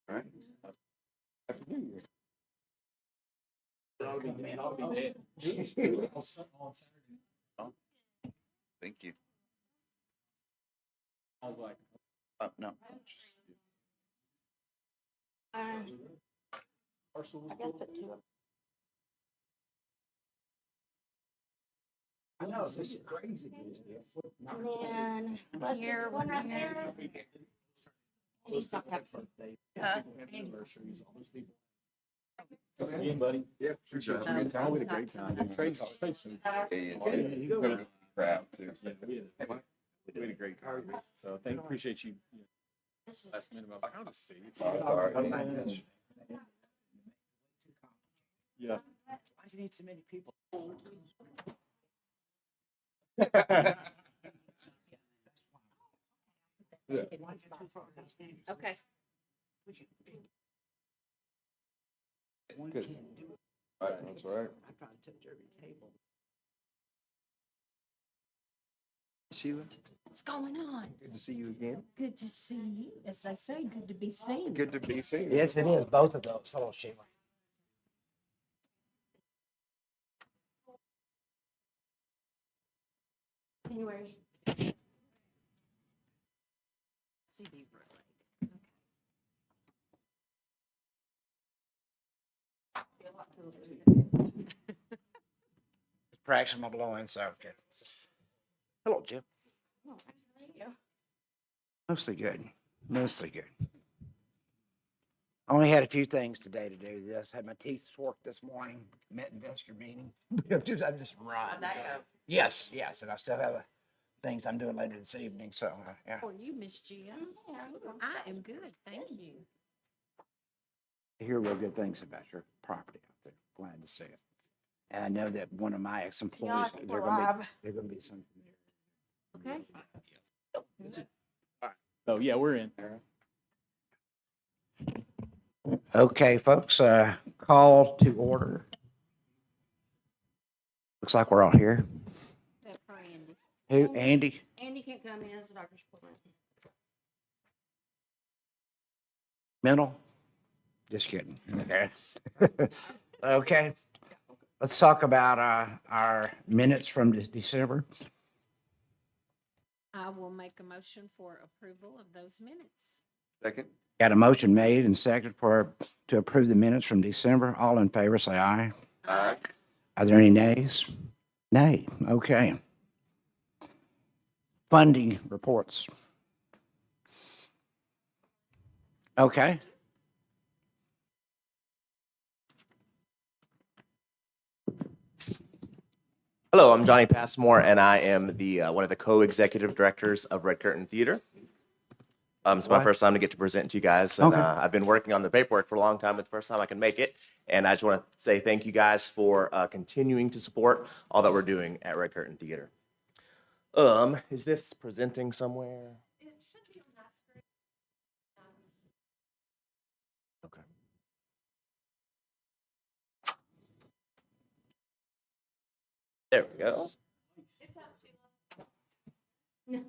Right? Happy New Year. Oh, thank you. I was like, No. I guess put two. I know, this is crazy. And then here, one right there. He's not happy. Anniversaries, all those people. That's again, buddy. Yeah, sure. Sure. Have a good time. We had a great time. Trades Crap too. Yeah, we had a great time. So appreciate you. Last minute, I was like, I'll just see. Sorry. Yeah. Why do you need so many people? Yeah. Okay. Good. Right, that's right. I probably touch every table. Sheila, What's going on? good to see you again. Good to see you. As they say, good to be seen. Good to be seen. Yes, it is, both of those. Hello, Sheila. January. CD really. Practicing my blowing, so okay. Hello, Jim. Oh, there you go. Mostly good. Mostly good. Only had a few things today to do. This had my teeth forked this morning. Met investor meeting. I'm just run. How'd that go? Yes, and I still have things I'm doing later this evening. So yeah. Oh, you, Miss Jim? I am good, thank you. I hear real good things about your property out there. Glad to see it. And I know that one of my ex-employees, Yeah, I think we're live. they're gonna be something there. Okay. So yeah, we're in. Okay, folks, call to order. Looks like we're all here. Except for Andy. Who, Andy? Andy can't come in, it's the doctor's appointment. Mental? Just kidding. Okay. Okay. Let's talk about our minutes from December. I will make a motion for approval of those minutes. Second. Got a motion made and seconded to approve the minutes from December. All in favor, say aye. Aye. Are there any nays? Nay. Okay. Funding reports. Okay. Hello, I'm Johnny Passmore, and I am the one of the co-executive directors of Red Curtain Theater. It's my Right. first time to get to present to you guys, and Okay. I've been working on the paperwork for a long time. It's the first time I can make it, and I just want to say thank you guys for continuing to support all that we're doing at Red Curtain Theater. Is this presenting somewhere? It should be on that screen. Okay. There we go. It's up, Sheila.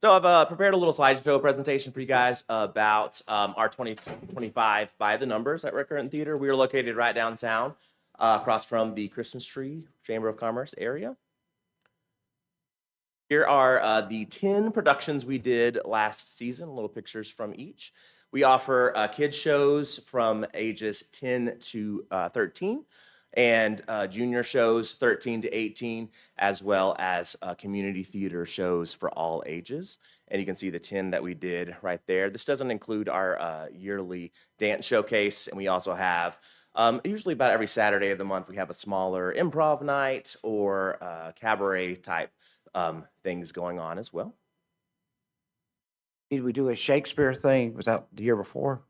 So I've prepared a little slideshow presentation for you guys about our 2025 by the numbers at Red Curtain Theater. We are located right downtown, across from the Christmas Tree Chamber of Commerce area. Here are the 10 productions we did last season, little pictures from each. We offer kids shows from ages 10 to 13. And junior shows 13 to 18, as well as community theater shows for all ages. And you can see the 10 that we did right there. This doesn't include our yearly dance showcase, and we also have, usually about every Saturday of the month, we have a smaller improv night or cabaret type things going on as well. Did we do a Shakespeare thing? Was that the year before?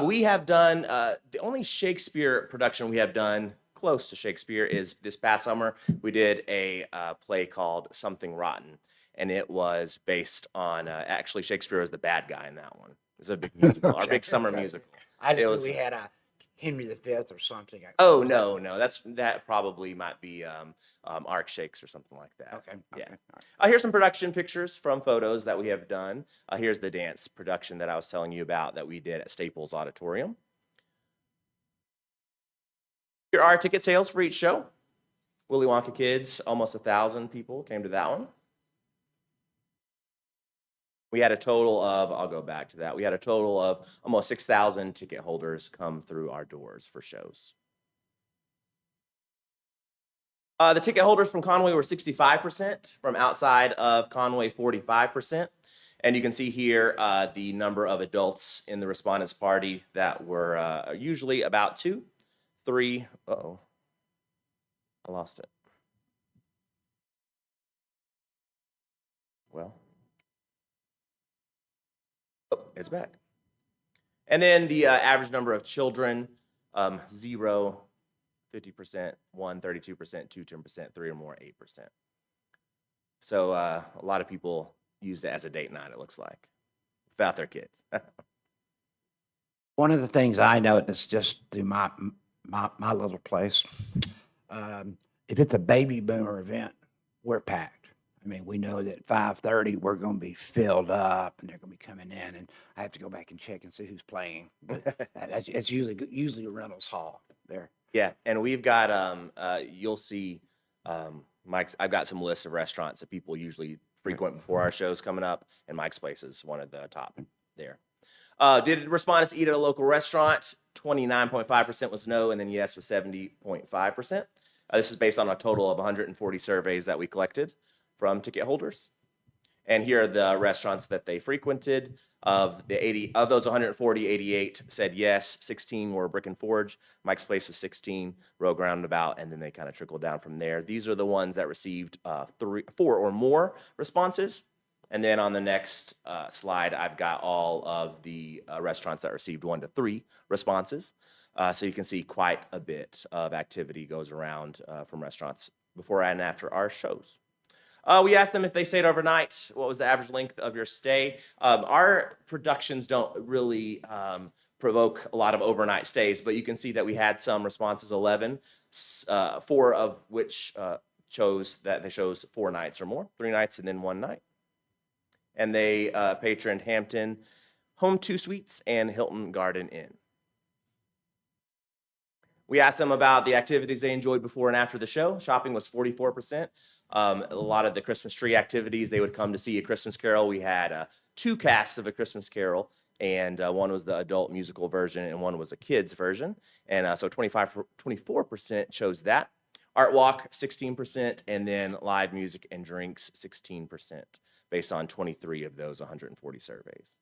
We have done, the only Shakespeare production we have done close to Shakespeare is this past summer. We did a play called Something Rotten, and it was based on, actually Shakespeare was the bad guy in that one. It's a big musical, our big summer musical. I It just was- knew we had a Henry V or something. Oh, no, that probably might be Ark Shakes or something like that. Okay. Yeah. Okay. All right. Here's some production pictures from photos that we have done. Here's the dance production that I was telling you about that we did at Staples Auditorium. Here are ticket sales for each show. Willy Wonka Kids, almost 1,000 people came to that one. We had a total of, I'll go back to that, we had a total of almost 6,000 ticket holders come through our doors for shows. The ticket holders from Conway were 65%, from outside of Conway 45%. And you can see here the number of adults in the respondents party that were usually about 2, 3, uh-oh, I lost it. Well, oh, it's back. And then the average number of children, 0, 50%, 1, 32%, 2, 10%, 3 or more, 8%. So a lot of people used it as a date night, it looks like, without their kids. One of the things I noticed just through my little place, if it's a baby boomer event, we're packed. I mean, we know that 5:30 we're going to be filled up, and they're going to be coming in, and I have to go back and check and see who's playing. But it's usually Reynolds Hall there. Yeah, and we've got you'll see Mike's. I've got some lists of restaurants that people usually frequent before our shows coming up, and Mike's Place is one of the top there. Did respondents eat at a local restaurant? 29.5% was no, and then yes was 70.5%. This is based on a total of 140 surveys that we collected from ticket holders. And here are the restaurants that they frequented. Of those 140, 88 said yes, 16 were Brick and Forge, Mike's Place is 16, Rogue Roundabout, and then they kind of trickled down from there. These are the ones that received 4 or more responses. And then on the next slide, I've got all of the restaurants that received 1 to 3 responses. So you can see quite a bit of activity goes around from restaurants before and after our shows. We asked them if they stayed overnight. What was the average length of your stay? Our productions don't really provoke a lot of overnight stays, but you can see that we had some responses, 11, 4 of which chose that they chose 4 nights or more, 3 nights and then 1 night. And they patroned Hampton Home 2 Suites and Hilton Garden Inn. We asked them about the activities they enjoyed before and after the show. Shopping was 44%. A lot of the Christmas tree activities, they would come to see A Christmas Carol. We had 2 casts of A Christmas Carol, and one was the adult musical version and one was a kid's version. And so 24% chose that. Art walk, 16%, and then live music and drinks, 16%, based on 23 of those 140 surveys.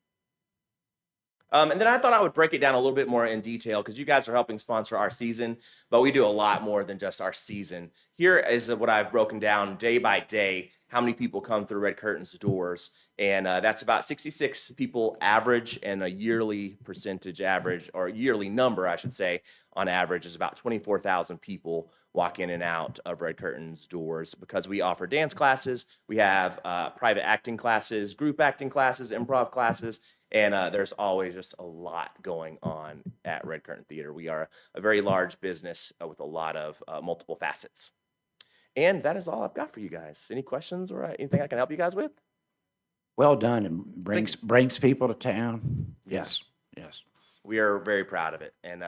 And then I thought I would break it down a little bit more in detail because you guys are helping sponsor our season, but we do a lot more than just our season. Here is what I've broken down day by day, how many people come through Red Curtain's doors. And that's about 66 people average, and a yearly percentage average, or yearly number, I should say, on average is about 24,000 people walk in and out of Red Curtain's doors because we offer dance classes, we have private acting classes, group acting classes, improv classes, and there's always just a lot going on at Red Curtain Theater. We are a very large business with a lot of multiple facets. And that is all I've got for you guys. Any questions or anything I can help you guys with? Well done, and brings people to town. Yes. Yes. We are very proud of it, and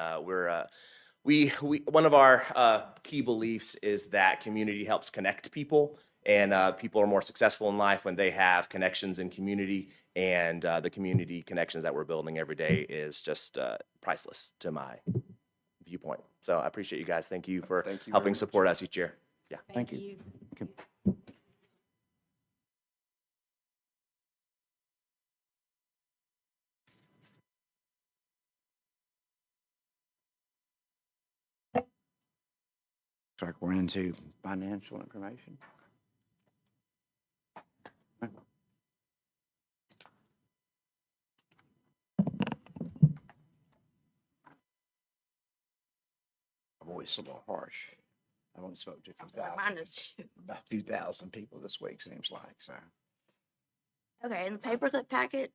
we one of our key beliefs is that community helps connect people, and people are more successful in life when they have connections in community, and the community connections that we're building every day is just priceless to my viewpoint. So I appreciate you guys. Thank you for Thank you very helping much. support us each year. Yeah. Thank you. Looks like we're into financial information. My voice is a little harsh. I've only spoke to a few Mine thousand, is too. about 2,000 people this week, seems like, so. Okay, in the paperclip packet,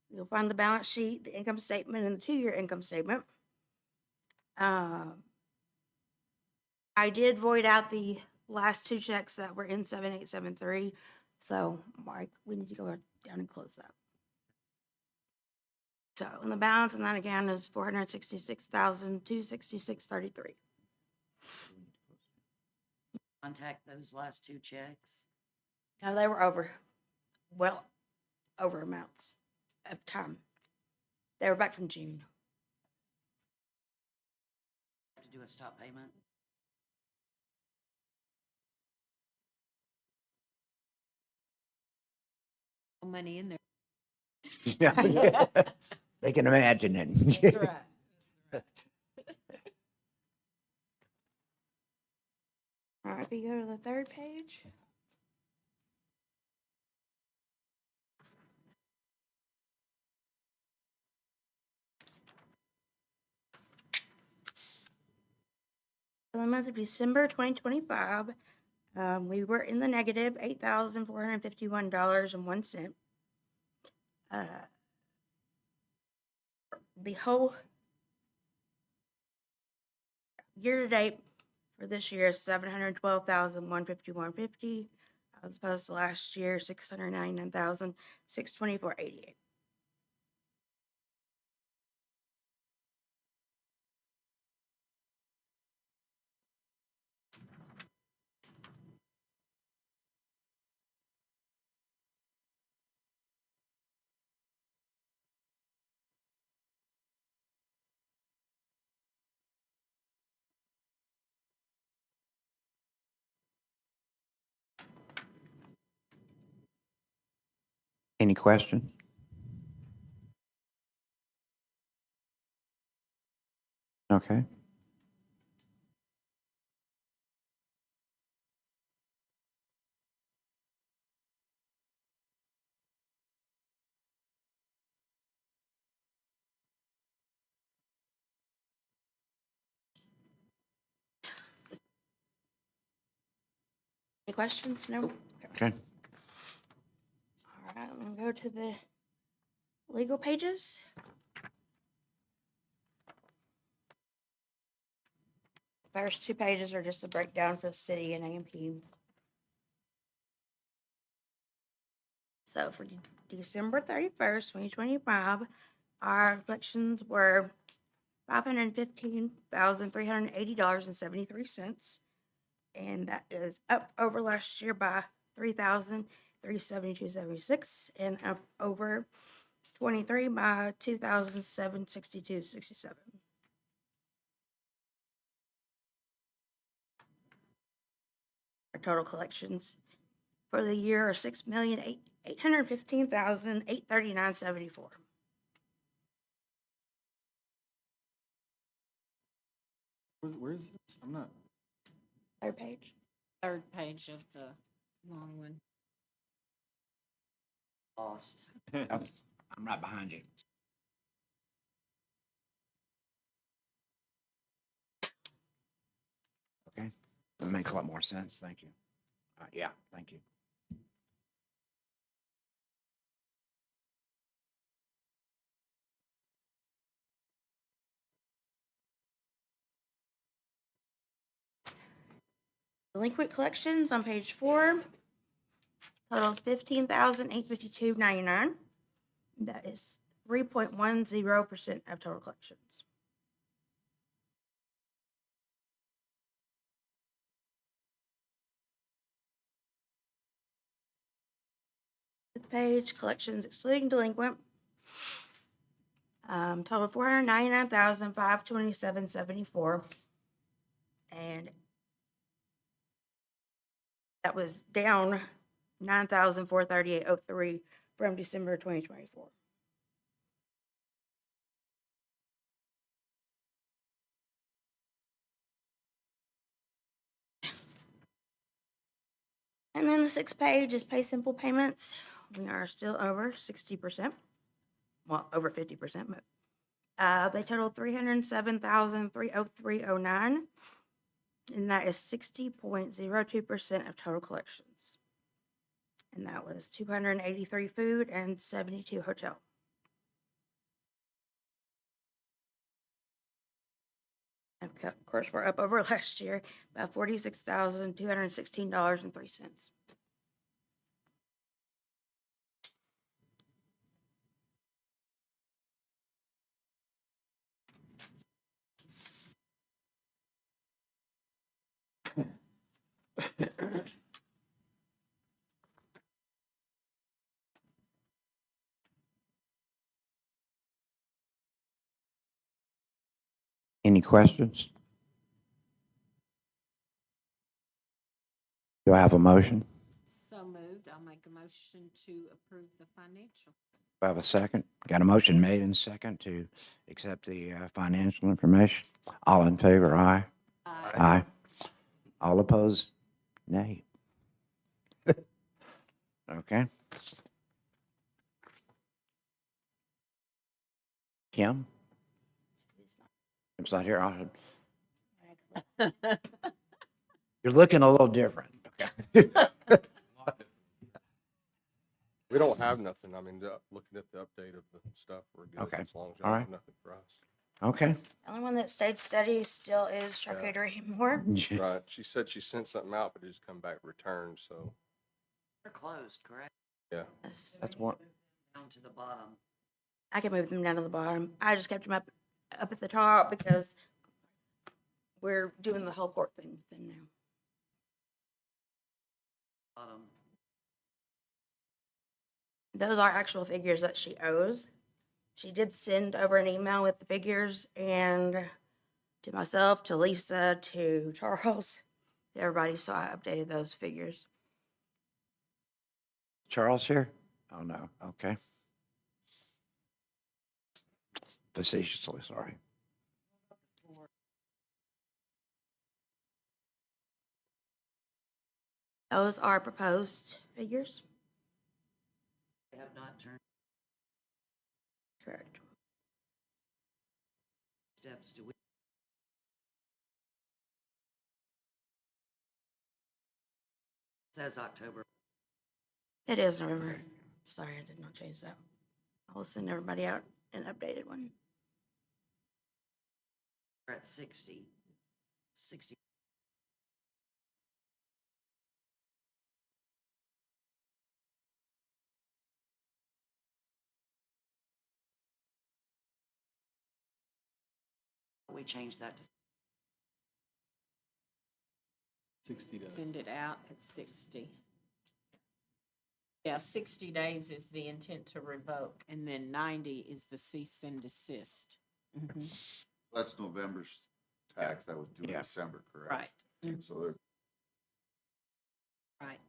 you'll find the balance sheet, the income statement, and the 2-year income statement. I did void out the last 2 checks that were in 7873. So, Mark, we need to go down and close that. So, and the balance in that account is $466,266.33. Contact those last 2 checks. Now they were over amounts of time. They were back from June. To do a stop payment. Money in there. They can imagine it. That's right. All right, if you go to the 3rd page. For the month of December 2025, we were in the negative $8,451.01. The whole year to date for this year is $712,151.50, as opposed to last year $699,624.88. Any question? Okay. Any questions? No? Okay. All right, I'm gonna go to the legal pages. First two pages are just a breakdown for the city and AMP. So for December 31st, 2025, our collections were $515,380.73. And that is up over last year by $3,372.76 and up over 23 by $2,762.67. Our total collections for the year are $6,815,839.74. Where's this? I'm not. Third page. Third page of the long one. Lost. I'm right behind you. Okay, that makes a lot more sense. Thank you. Yeah, thank you. Delinquent collections on page 4 total $15,852.99. That is 3.10% of total collections. Fifth page, collections excluding delinquent, total $499,527.74, and that was down $9,438.03 from December 2024. And then the sixth page is pay simple payments. We are still over 60%. Well, over 50%, but they total $307,303.09, and that is 60.02% of total collections. And that was 283 food and 72 hotel. Of course, we're up over last year by $46,216.03. Any questions? Do I have a motion? So moved. I'll make a motion to approve the financial. Do I have a second? Got a motion made and second to accept the financial information. All in favor, aye. Aye. All opposed, nay. Okay. Kim? Kim's not here. You're looking a little different. Okay. We don't have nothing. I mean, looking at the update of the stuff, we're good. Okay. As long as All y'all right. have nothing for us. Okay. The only one that stayed steady still is charcuterie more. Right. She said she sent something out, but it just come back returned, so, They're closed, correct? yeah. That's one. Down to the bottom. I can move them down to the bottom. I just kept them up at the top because we're doing the whole court thing now. Bottom. Those are actual figures that she owes. She did send over an email with the figures and to myself, to Lisa, to Charles, to everybody, so I updated those figures. Charles here? Oh, no. Okay. Facetiously, sorry. Those are proposed figures. They have not turned Correct. steps to we Says October. It is November. Sorry, I did not change that. I will send everybody out an updated one. We're at 60. 60. We changed that to 60 to. Send it out at 60. Yeah, 60 days is the intent to revoke, and then 90 is the cease and desist. That's November's tax that was due in Yeah. December, correct? Right, So they're right.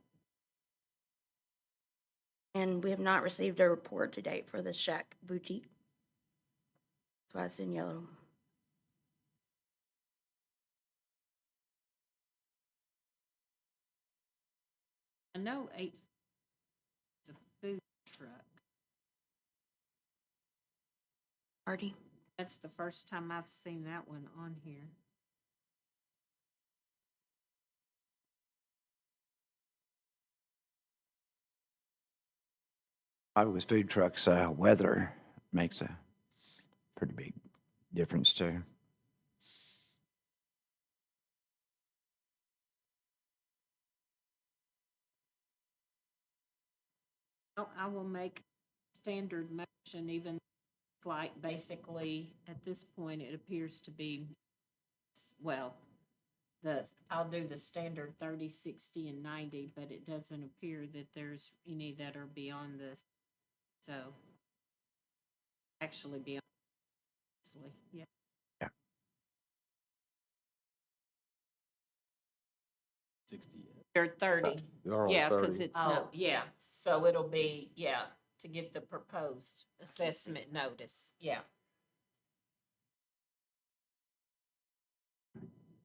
And we have not received a report to date for the Shack Boutique. That's why it's in yellow. I know 8 is a food truck. Artie? That's the first time I've seen that one on here. Probably with food trucks, weather makes a pretty big difference too. Oh, I will make standard motion, even like basically at this point, it appears to be, well, I'll do the standard 30, 60, and 90, but it doesn't appear that there's any that are beyond this. So, actually beyond, yeah. Yeah. 60. They're 30. They're on Yeah, because 30. it's no, yeah, so it'll be, yeah, to get the proposed assessment notice, yeah.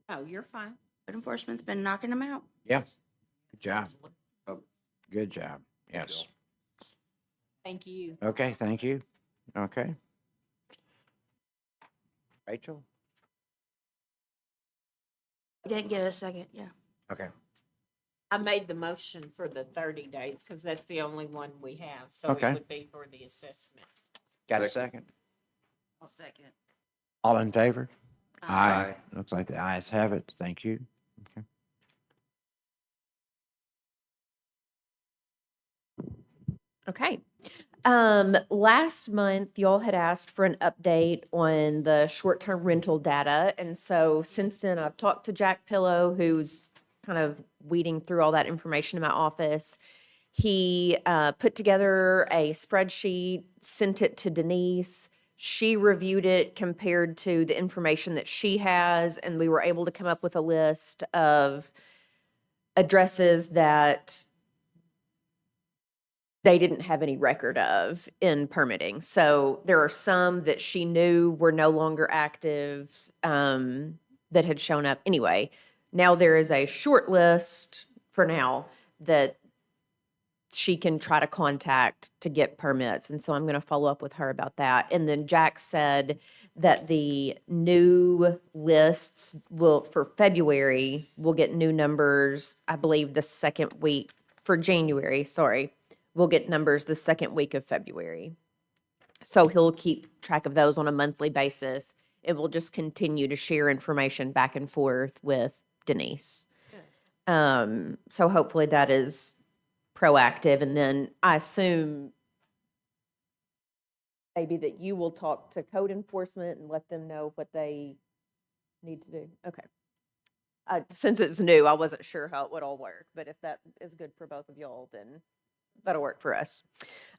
Oh, you're fine. Code enforcement's been knocking them out. Yeah, good job. absolutely. Good job. Yes. Thank you. Okay, thank you. Okay. Rachel? We didn't get a second, yeah. Okay. I made the motion for the 30 days because that's the only one we have, so Okay. it would be for the assessment. Got a second? I'll second. All in favor? Aye. Looks like the ayes have it. Thank you. Okay. Okay. Last month, y'all had asked for an update on the short-term rental data. And so since then, I've talked to Jack Pillow, who's kind of weeding through all that information in my office. He put together a spreadsheet, sent it to Denise. She reviewed it compared to the information that she has, and we were able to come up with a list of addresses that they didn't have any record of in permitting. So there are some that she knew were no longer active, that had shown up anyway. Now there is a short list for now that she can try to contact to get permits. And so I'm going to follow up with her about that. And then Jack said that the new lists will, for February, we'll get new numbers, I believe the second week, for January, sorry. We'll get numbers the second week of February. So he'll keep track of those on a monthly basis. It will just continue to share information back and forth with Denise. So hopefully that is proactive. And then I assume maybe that you will talk to code enforcement and let them know what they need to do. Okay. Since it's new, I wasn't sure how it would all work, but if that is good for both of y'all, then that'll work for us.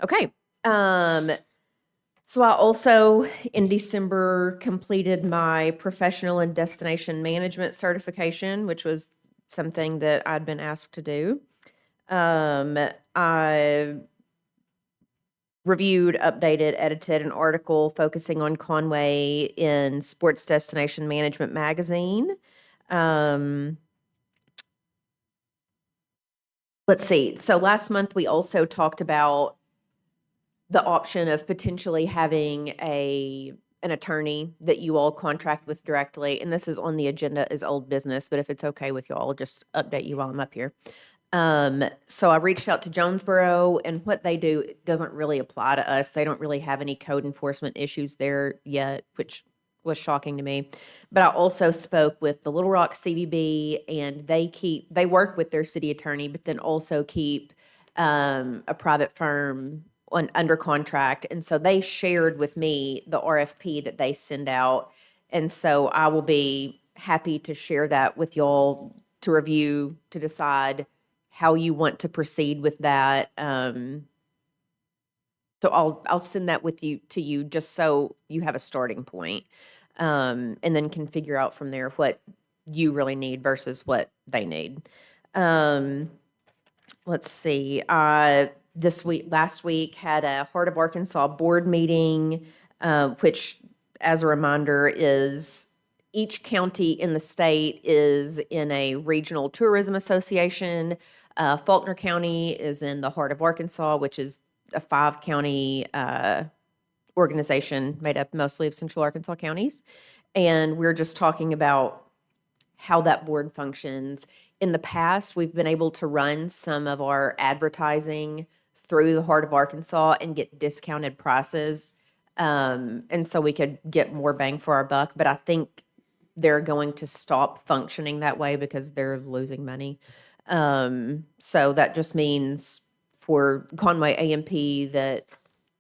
Okay. So I also, in December, completed my professional and destination management certification, which was something that I'd been asked to do. I reviewed, updated, edited an article focusing on Conway in Sports Destination Management magazine. Let's see. So last month, we also talked about the option of potentially having an attorney that you all contract with directly. And this is on the agenda as old business, but if it's okay with you all, I'll just update you while I'm up here. So I reached out to Jonesboro, and what they do doesn't really apply to us. They don't really have any code enforcement issues there yet, which was shocking to me. But I also spoke with the Little Rock CVB, and they work with their city attorney, but then also keep a private firm under contract. And so they shared with me the RFP that they send out. And so I will be happy to share that with y'all to review, to decide how you want to proceed with that. So I'll send that to you just so you have a starting point, and then can figure out from there what you really need versus what they need. Let's see. Last week had a Heart of Arkansas board meeting, which, as a reminder, is each county in the state is in a regional tourism association. Faulkner County is in the Heart of Arkansas, which is a 5-county organization made up mostly of central Arkansas counties. And we're just talking about how that board functions. In the past, we've been able to run some of our advertising through the Heart of Arkansas and get discounted prices. And so we could get more bang for our buck. But I think they're going to stop functioning that way because they're losing money. So that just means for Conway AMP that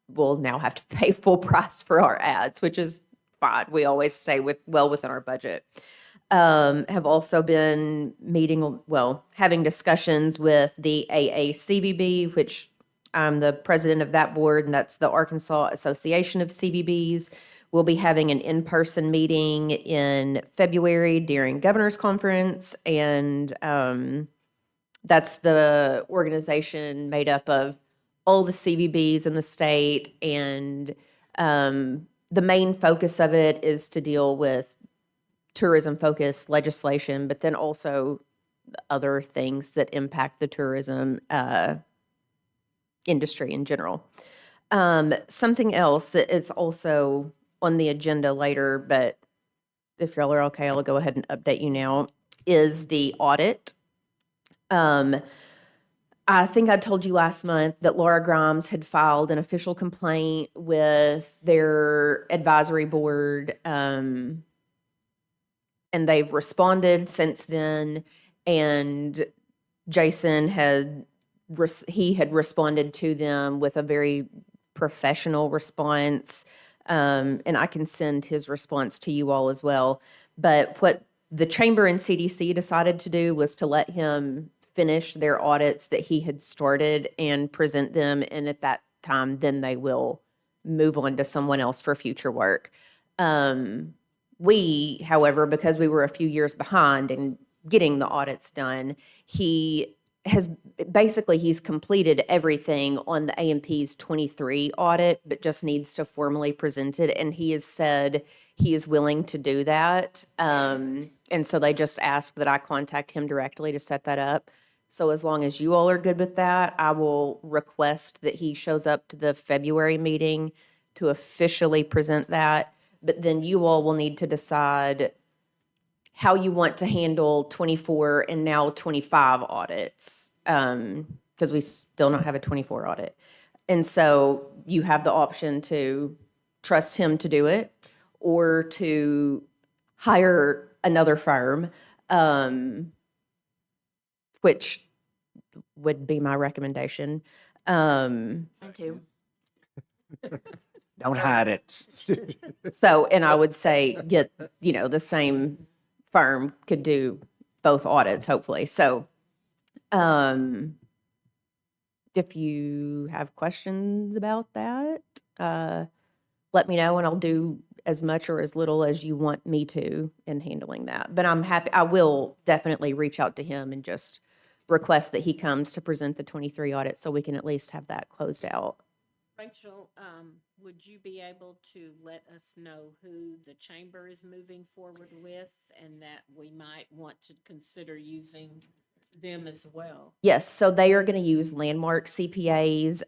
we'll now have to pay full price for our ads, which is fine. We always stay well within our budget. Have also been having discussions with the AACVB, which I'm the president of that board, and that's the Arkansas Association of CVBs. We'll be having an in-person meeting in February during Governor's Conference, and that's the organization made up of all the CVBs in the state, and the main focus of it is to deal with tourism-focused legislation, but then also other things that impact the tourism industry in general. Something else that is also on the agenda later, but if y'all are okay, I'll go ahead and update you now, is the audit. I think I told you last month that Laura Grimes had filed an official complaint with their advisory board, and they've responded since then. And Jason had responded to them with a very professional response, and I can send his response to you all as well. But what the chamber and CDC decided to do was to let him finish their audits that he had started and present them, and at that time, then they will move on to someone else for future work. We, however, because we were a few years behind in getting the audits done, he's completed everything on the AMP's 23 audit, but just needs to formally present it, and he has said he is willing to do that. And so they just asked that I contact him directly to set that up. So as long as you all are good with that, I will request that he shows up to the February meeting to officially present that. But then you all will need to decide how you want to handle 24 and now 25 audits, because we still don't have a 24 audit. And so you have the option to trust him to do it or to hire another firm, which would be my recommendation. Me too. Don't hide it. So, and I would say get, the same firm could do both audits, hopefully. So, if you have questions about that, let me know and I'll do as much or as little as you want me to in handling that. But I'm happy, I will definitely reach out to him and just request that he comes to present the 23 audit so we can at least have that closed out. Rachel, would you be able to let us know who the chamber is moving forward with and that we might want to consider using them as well? Yes, so they are going to use Landmark CPAs.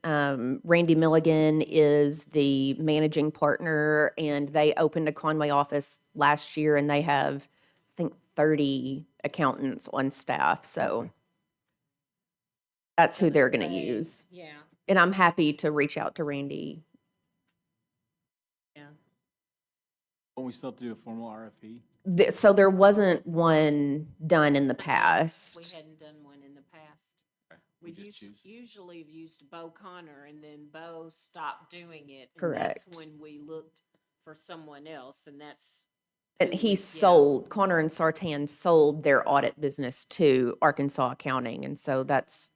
Randy Milligan is the managing partner, and they opened a Conway office last year, and they have, I think, 30 accountants on staff. So That's who gonna they're gonna say, use. Yeah, And I'm happy to reach out to Randy. yeah. Don't we still have to do a formal RFP? So there wasn't one done in the We past. hadn't done one in the past. We We've just choose. usually have used Bo Connor, and then Bo stopped doing it. And Correct. that's when we looked for someone else, and that's. And who he we- sold, Connor and Sartan sold their audit business to Arkansas Accounting. And so that's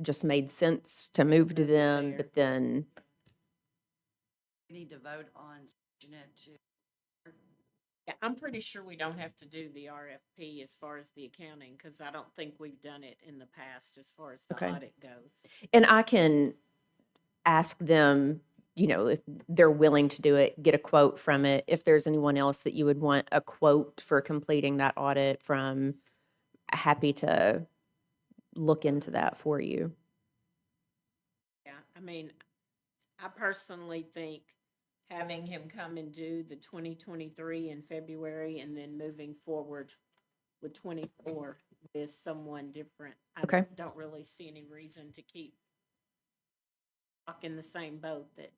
just made sense to move to Move it them, there. but then, We need to vote on switching it to, Yeah, I'm pretty sure we don't have to do the RFP as far as the accounting, because I don't think we've done it in the past as far as the Okay. audit goes. and I can ask them, you know, if they're willing to do it, get a quote from it. If there's anyone else that you would want a quote for completing that audit from, happy to look into that for you. Yeah, I mean, I personally think having him come and do the 2023 in February and then moving forward with 24 with someone different. I Okay. don't really see any reason to keep stuck in the same boat that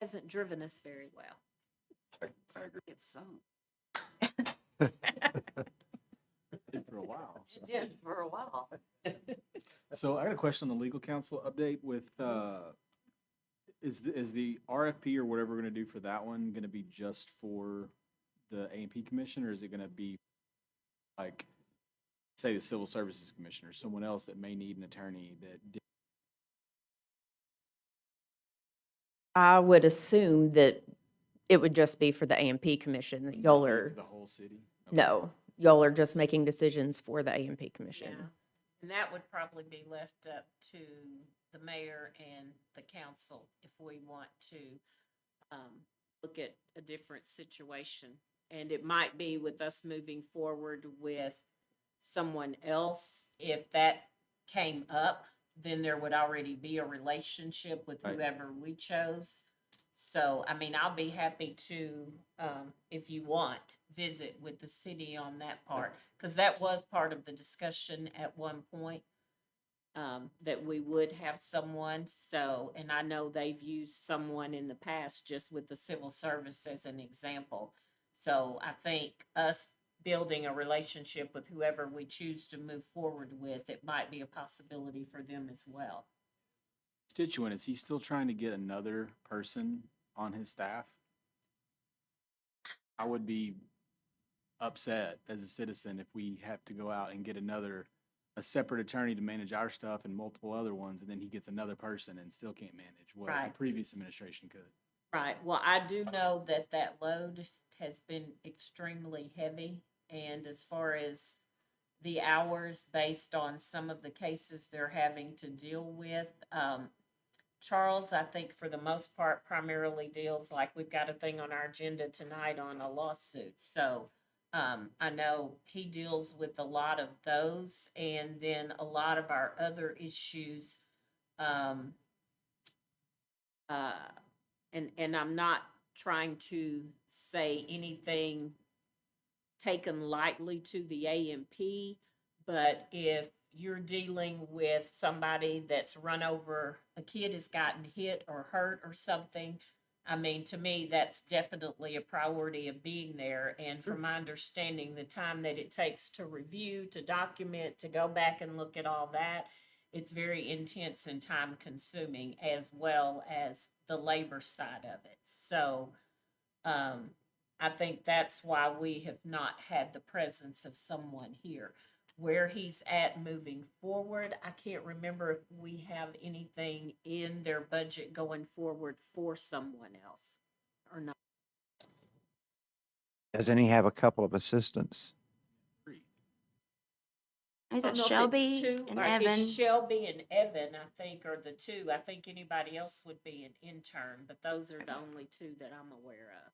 hasn't driven us very well. I agree. get some, Did for a while. so. it did for a while. So I got a question on the legal counsel update with, is the RFP or whatever we're gonna do for that one gonna be just for the A&P Commission, or is it gonna be like, say, the Civil Services Commission or someone else that may need an attorney that did? I would assume that it would just be for the A&P Commission, that y'all are, The whole city? Okay. no, y'all are just making decisions for the A&P Yeah, Commission. and that would probably be left up to the mayor and the council if we want to look at a different situation. And it might be with us moving forward with someone else. If that came up, then there would already be a relationship with Right. whoever we chose. So, I mean, I'll be happy to, if you want, visit with the city on that part. Because that was part of the discussion at one point, that we would have someone. So, and I know they've used someone in the past just with the civil service as an example. So I think us building a relationship with whoever we choose to move forward with, it might be a possibility for them as well. Constituent, is he still trying to get another person on his staff? I would be upset as a citizen if we have to go out and get a separate attorney to manage our stuff and multiple other ones, and then he gets another person and still can't manage what the Right. previous administration could. Right, well, I do know that that load has been extremely heavy, and as far as the hours based on some of the cases they're having to deal with, Charles, I think for the most part primarily deals, like we've got a thing on our agenda tonight on a lawsuit, so I know he deals with a lot of those, and then a lot of our other issues, and I'm not trying to say anything taken lightly to the AMP, but if you're dealing with somebody that's run over, a kid has gotten hit or hurt or something, I mean, to me, that's definitely a priority of being there. And from my understanding, the time that it takes to review, to document, to go back and look at all that, it's very intense and time consuming, as well as the labor side of it. So, I think that's why we have not had the presence of someone here. Where he's at moving forward, I can't remember if we have anything in their budget going forward for someone else or not. Doesn't he have a couple of assistants? Is I it don't know if it's Shelby two and or- Evan? It's Shelby and Evan, I think, are the two. I think anybody else would be an intern, but those are the only two that I'm aware of.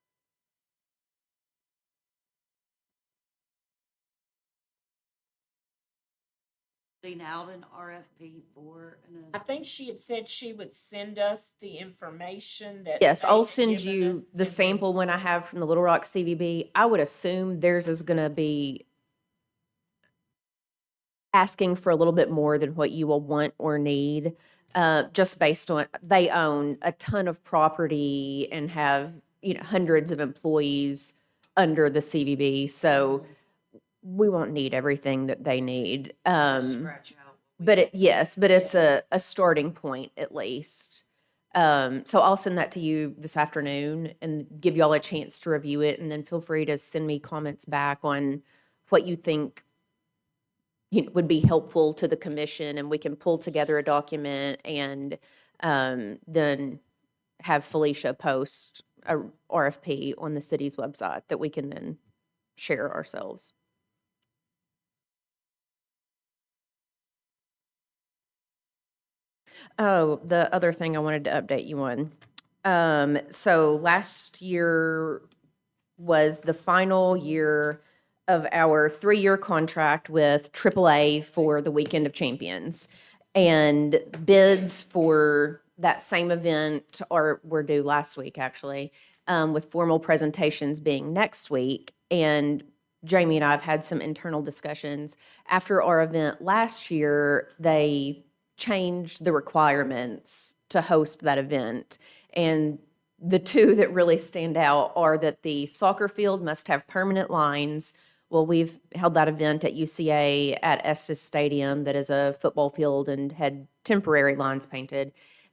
Putting out an RFP for I think she had said she would send us the information that. Yes, they I'll had send given you us, the and then- sample one I have from the Little Rock CVB. I would assume theirs is gonna be asking for a little bit more than what you will want or need, just based on, they own a ton of property and have, hundreds of employees under the CVB, so we won't need everything that they need. Scratch out. But yes, but it's a starting point at least. So I'll send that to you this afternoon and give y'all a chance to review it, and then feel free to send me comments back on what you think would be helpful to the commission, and we can pull together a document and then have Felicia post a RFP on the city's website that we can then share ourselves. Oh, the other thing I wanted to update you on. So last year was the final year of our 3-year contract with AAA for the Weekend of Champions. And bids for that same event were due last week, actually, with formal presentations being next week. And Jamie and I have had some internal discussions. After our event last year, they changed the requirements to host that event. And the two that really stand out are that the soccer field must have permanent lines. Well, we've held that event at UCA at Estes Stadium, that is a football field, and had temporary lines painted.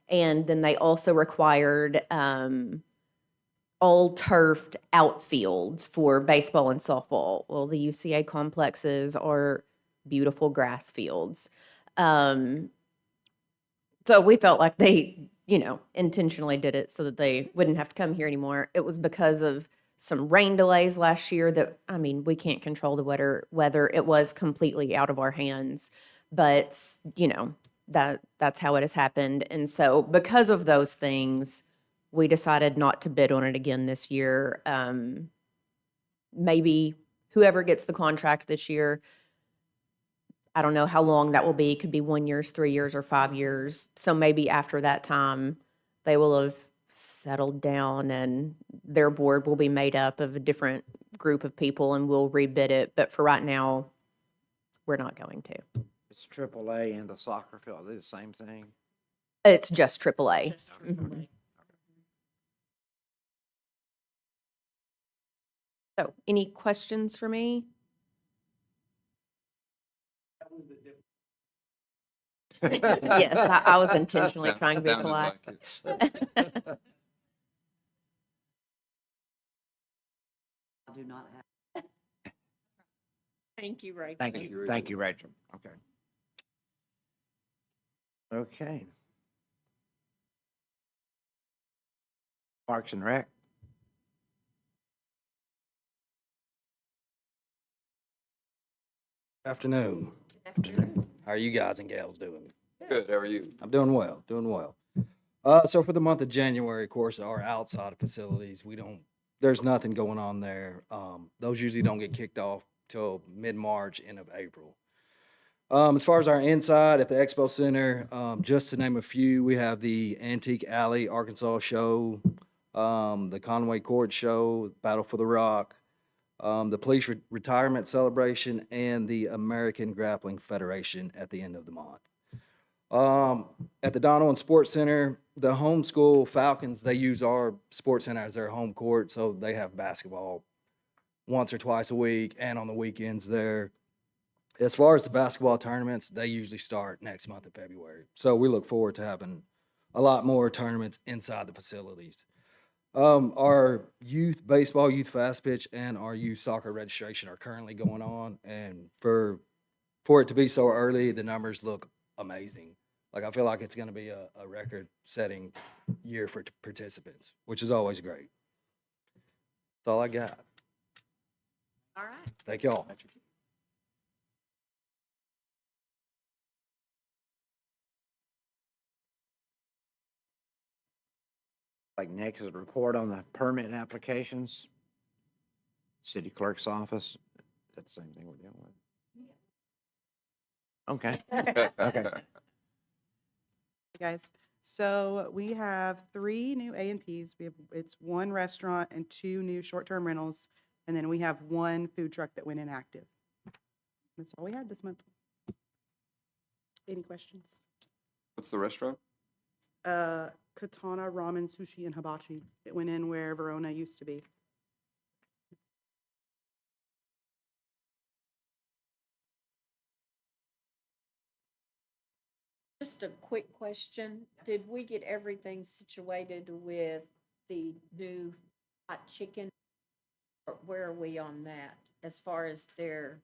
And then they also required all turfed outfields for baseball and softball. Well, the UCA complexes are beautiful grass fields. So we felt like they, intentionally did it so that they wouldn't have to come here anymore. It was because of some rain delays last year that, we can't control the weather. It was completely out of our hands, but, that's how it has happened. And so because of those things, we decided not to bid on it again this year. Maybe whoever gets the contract this year, I don't know how long that will be. It could be 1 year, 3 years, or 5 years. So maybe after that time, they will have settled down and their board will be made up of a different group of people and we'll rebid it. But for right now, we're not going to. It's AAA and the soccer field, are they the same thing? It's just AAA. Just Mhm. AAA. So any questions for me? Yes, I was intentionally trying to be polite. I do not have. Thank you, Rachel. Thank you, Rachel. Okay. Okay. Parks and Rec. Afternoon. How are you guys and gals doing? Good, how are you? I'm doing well, doing well. So for the month of January, of course, our outside facilities, there's nothing going on there. Those usually don't get kicked off till mid-March, end of April. As far as our inside at the Expo Center, just to name a few, we have the Antique Alley Arkansas show, the Conway Court show, Battle for the Rock, the police retirement celebration, and the American Grappling Federation at the end of the month. At the Donald Sports Center, the homeschool Falcons, they use our sports center as their home court, so they have basketball once or twice a week and on the weekends there. As far as the basketball tournaments, they usually start next month in February. So we look forward to having a lot more tournaments inside the facilities. Our youth baseball, youth fast pitch, and our youth soccer registration are currently going on. And for it to be so early, the numbers look amazing. Like, I feel like it's going to be a record-setting year for participants, which is always great. That's all I got. All right. Thank y'all. Like next is a report on the permit applications. City clerk's office. That's the same thing we're dealing with. Okay. Okay. Guys, so we have 3 new A&Ps. It's 1 restaurant and 2 new short-term rentals, and then we have 1 food truck that went inactive. That's all we had this month. Any questions? What's the restaurant? Katana Ramen Sushi and Hibachi. It went in where Verona used to be. Just a quick question. Did we get everything situated with the new hot chicken? Or where are we on that as far as their?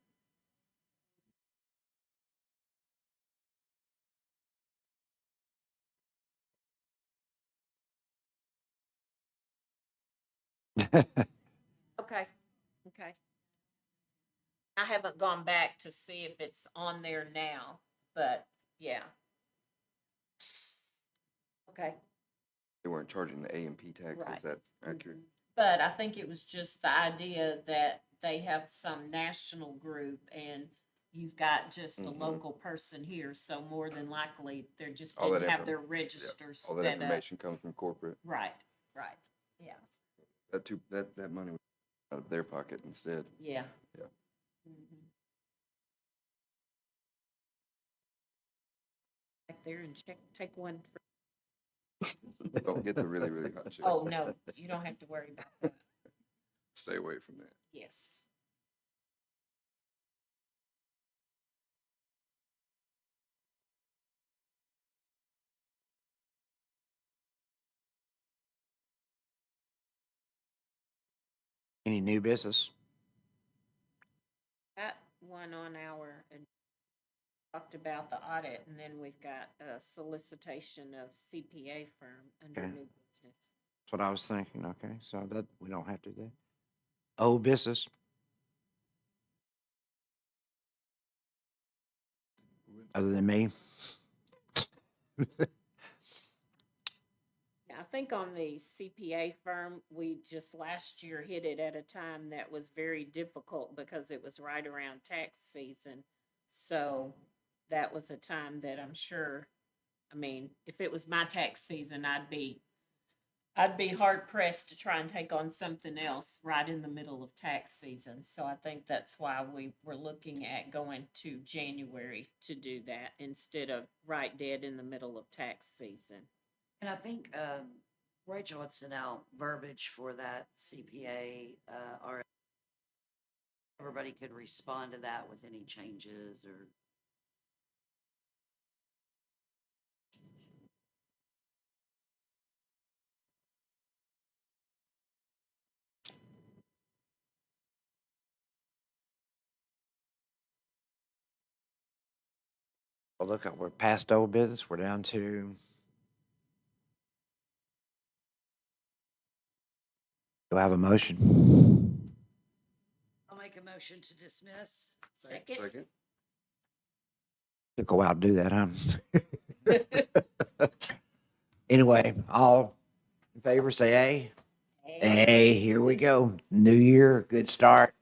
Okay, okay. I haven't gone back to see if it's on there now, but yeah. Okay. They weren't charging the A and P tax, Right. is that accurate? But I think it was just the idea that they have some national group and you've got just a Mhm. local person here, so more than likely, they just All that didn't have info- their Yeah, registers all that set up. information comes from corporate. Right, right, yeah, That money was out of their pocket instead. yeah. Yeah. Mhm. Back there and take one for, Don't get the really, really hot chip. oh, no, you don't have to worry about that, Stay away from that. yes. Any new business? Got one on our, and talked about the audit, and then we've got a solicitation of CPA firm under Okay. new business. That's what I was thinking, okay, so that, we don't have to do. Old business? Other than me? I think on the CPA firm, we just last year hit it at a time that was very difficult because it was right around tax season. So that was a time that I'm sure, I mean, if it was my tax season, I'd be hard pressed to try and take on something else right in the middle of tax season. So I think that's why we were looking at going to January to do that instead of right dead in the middle of tax season. And I think Rachel had sent out verbiage for that CPA, or everybody could respond to that with any changes or. Well, look, we're past old business, we're down to. Do I have a motion? I'll make a motion to dismiss. Second. To go out and do that, huh? Anyway, all in favor, say aye. Hey, here we go. New year, good start.